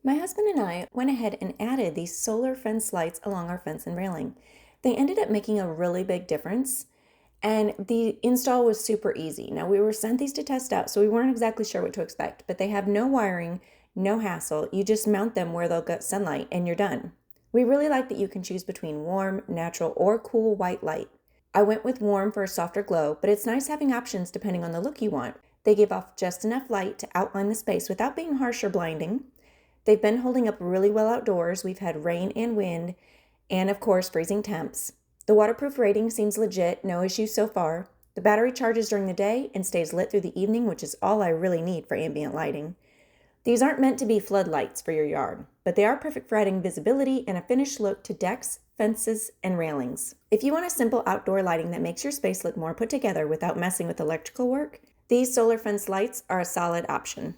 My husband and I went ahead and added these solar fence lights along our fence and railing. They ended up making a really big difference, and the install was super easy. Now, we were sent these to test out, so we weren't exactly sure what to expect, but they have no wiring, no hassle. You just mount them where they'll get sunlight and you're done. We really like that you can choose between warm, natural, or cool white light. I went with warm for a softer glow, but it's nice having options depending on the look you want. They give off just enough light to outline the space without being harsh or blinding. They've been holding up really well outdoors. We've had rain and wind, and of course, freezing temps. The waterproof rating seems legit, no issues so far. The battery charges during the day and stays lit through the evening, which is all I really need for ambient lighting. These aren't meant to be floodlights for your yard, but they are perfect for adding visibility and a finished look to decks, fences, and railings. If you want a simple outdoor lighting that makes your space look more put together without messing with electrical work, these solar fence lights are a solid option.